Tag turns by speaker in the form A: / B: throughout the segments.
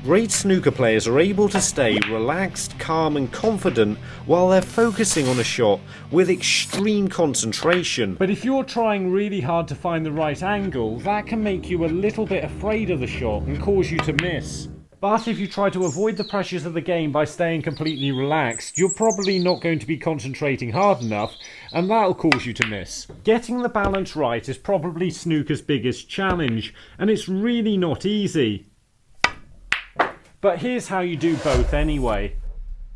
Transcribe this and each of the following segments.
A: Great snooker players are able to stay relaxed, calm and confident while they're focusing on a shot with extreme concentration.
B: But if you're trying really hard to find the right angle, that can make you a little bit afraid of the shot and cause you to miss. But if you try to avoid the pressures of the game by staying completely relaxed, you're probably not going to be concentrating hard enough, and that'll cause you to miss. Getting the balance right is probably snooker's biggest challenge, and it's really not easy. But here's how you do both anyway.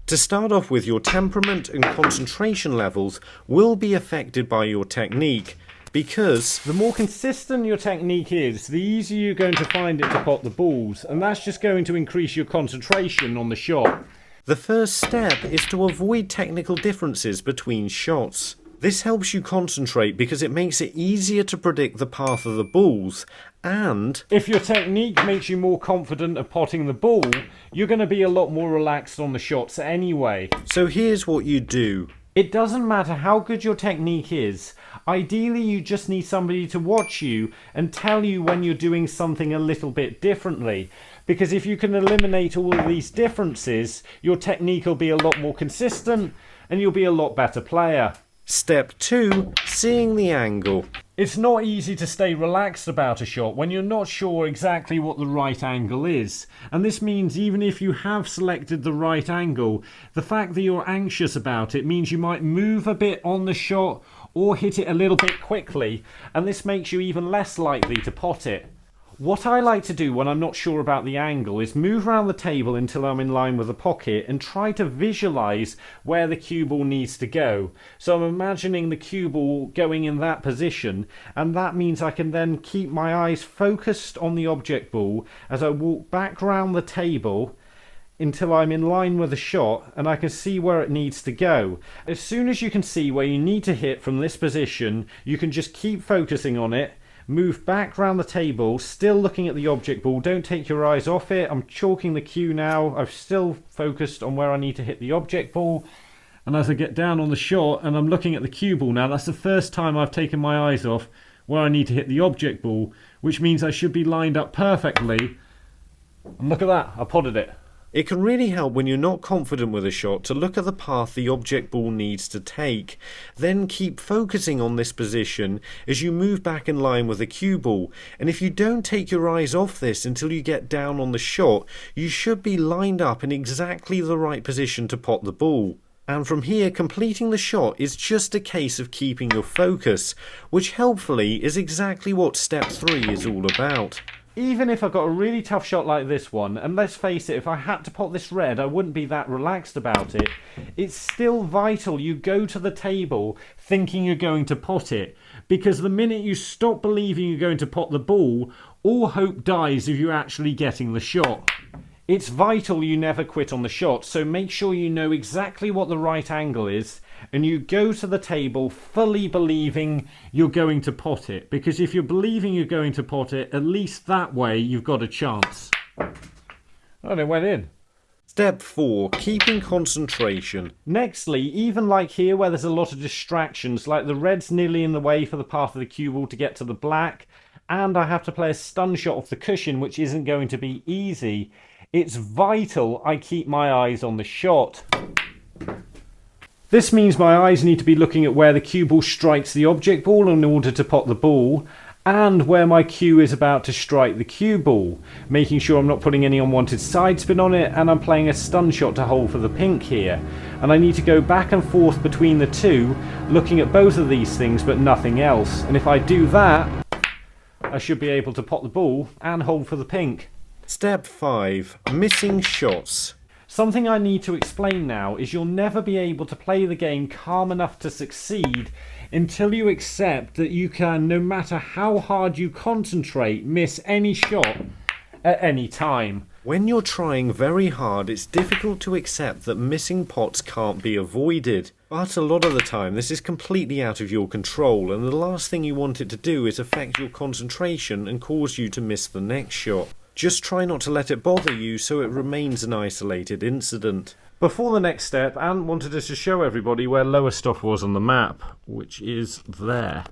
A: To start off with, your temperament and concentration levels will be affected by your technique, because
B: the more consistent your technique is, the easier you're going to find it to pot the balls, and that's just going to increase your concentration on the shot.
A: The first step is to avoid technical differences between shots. This helps you concentrate because it makes it easier to predict the path of the balls, and
B: if your technique makes you more confident of potting the ball, you're going to be a lot more relaxed on the shots anyway.
A: So here's what you do.
B: It doesn't matter how good your technique is. Ideally, you just need somebody to watch you and tell you when you're doing something a little bit differently. Because if you can eliminate all of these differences, your technique will be a lot more consistent and you'll be a lot better player.
A: Step 2. Seeing the angle.
B: It's not easy to stay relaxed about a shot when you're not sure exactly what the right angle is. And this means even if you have selected the right angle, the fact that you're anxious about it means you might move a bit on the shot or hit it a little bit quickly, and this makes you even less likely to pot it. What I like to do when I'm not sure about the angle is move around the table until I'm in line with the pocket and try to visualise where the cue ball needs to go. So I'm imagining the cue ball going in that position, and that means I can then keep my eyes focused on the object ball as I walk back round the table until I'm in line with the shot and I can see where it needs to go. As soon as you can see where you need to hit from this position, you can just keep focusing on it. Move back round the table, still looking at the object ball. Don't take your eyes off it. I'm chalking the cue now. I've still focused on where I need to hit the object ball. And as I get down on the shot and I'm looking at the cue ball now, that's the first time I've taken my eyes off where I need to hit the object ball, which means I should be lined up perfectly. And look at that, I potted it.
A: It can really help when you're not confident with a shot to look at the path the object ball needs to take. Then keep focusing on this position as you move back in line with the cue ball. And if you don't take your eyes off this until you get down on the shot, you should be lined up in exactly the right position to pot the ball. And from here, completing the shot is just a case of keeping your focus, which helpfully is exactly what step 3 is all about.
B: Even if I got a really tough shot like this one, and let's face it, if I had to pot this red, I wouldn't be that relaxed about it. It's still vital you go to the table thinking you're going to pot it, because the minute you stop believing you're going to pot the ball, all hope dies of you actually getting the shot. It's vital you never quit on the shot, so make sure you know exactly what the right angle is, and you go to the table fully believing you're going to pot it, because if you're believing you're going to pot it, at least that way you've got a chance. Oh, it went in.
A: Step 4. Keeping concentration.
B: Nextly, even like here where there's a lot of distractions, like the red's nearly in the way for the path of the cue ball to get to the black, and I have to play a stun shot off the cushion, which isn't going to be easy, it's vital I keep my eyes on the shot. This means my eyes need to be looking at where the cue ball strikes the object ball in order to pot the ball, and where my cue is about to strike the cue ball, making sure I'm not putting any unwanted side spin on it, and I'm playing a stun shot to hold for the pink here. And I need to go back and forth between the two, looking at both of these things but nothing else. And if I do that, I should be able to pot the ball and hold for the pink.
A: Step 5. Missing shots.
B: Something I need to explain now is you'll never be able to play the game calm enough to succeed until you accept that you can, no matter how hard you concentrate, miss any shot at any time.
A: When you're trying very hard, it's difficult to accept that missing pots can't be avoided. But a lot of the time, this is completely out of your control, and the last thing you want it to do is affect your concentration and cause you to miss the next shot. Just try not to let it bother you so it remains an isolated incident.
B: Before the next step, Ant wanted us to show everybody where Lowestoft was on the map, which is there.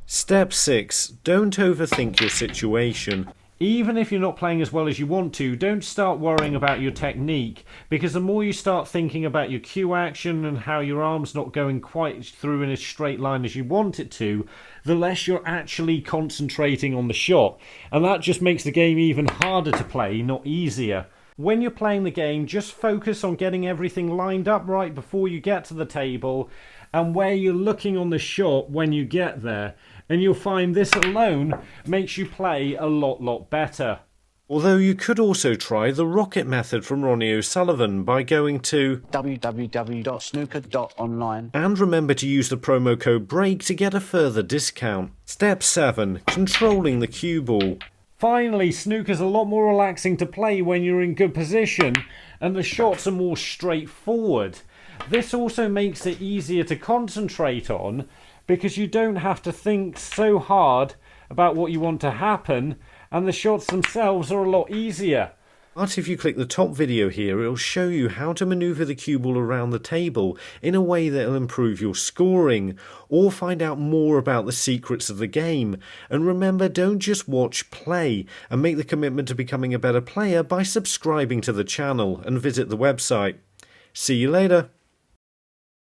A: Step 6. Don't overthink your situation.
B: Even if you're not playing as well as you want to, don't start worrying about your technique, because the more you start thinking about your cue action and how your arm's not going quite through in a straight line as you want it to, the less you're actually concentrating on the shot. And that just makes the game even harder to play, not easier. When you're playing the game, just focus on getting everything lined up right before you get to the table and where you're looking on the shot when you get there. And you'll find this alone makes you play a lot better.
A: Although you could also try the rocket method from Ronnie O'Sullivan by going to
C: www.snooker.online
A: and remember to use the promo code BREAK to get a further discount. Step 7. Controlling the cue ball.
B: Finally, snooker's a lot more relaxing to play when you're in good position and the shots are more straightforward. This also makes it easier to concentrate on because you don't have to think so hard about what you want to happen, and the shots themselves are a lot easier.
A: But if you click the top video here, it'll show you how to maneuver the cue ball around the table in a way that will improve your scoring, or find out more about the secrets of the game. And remember, don't just watch, play, and make the commitment to becoming a better player by subscribing to the channel and visit the website. See you later.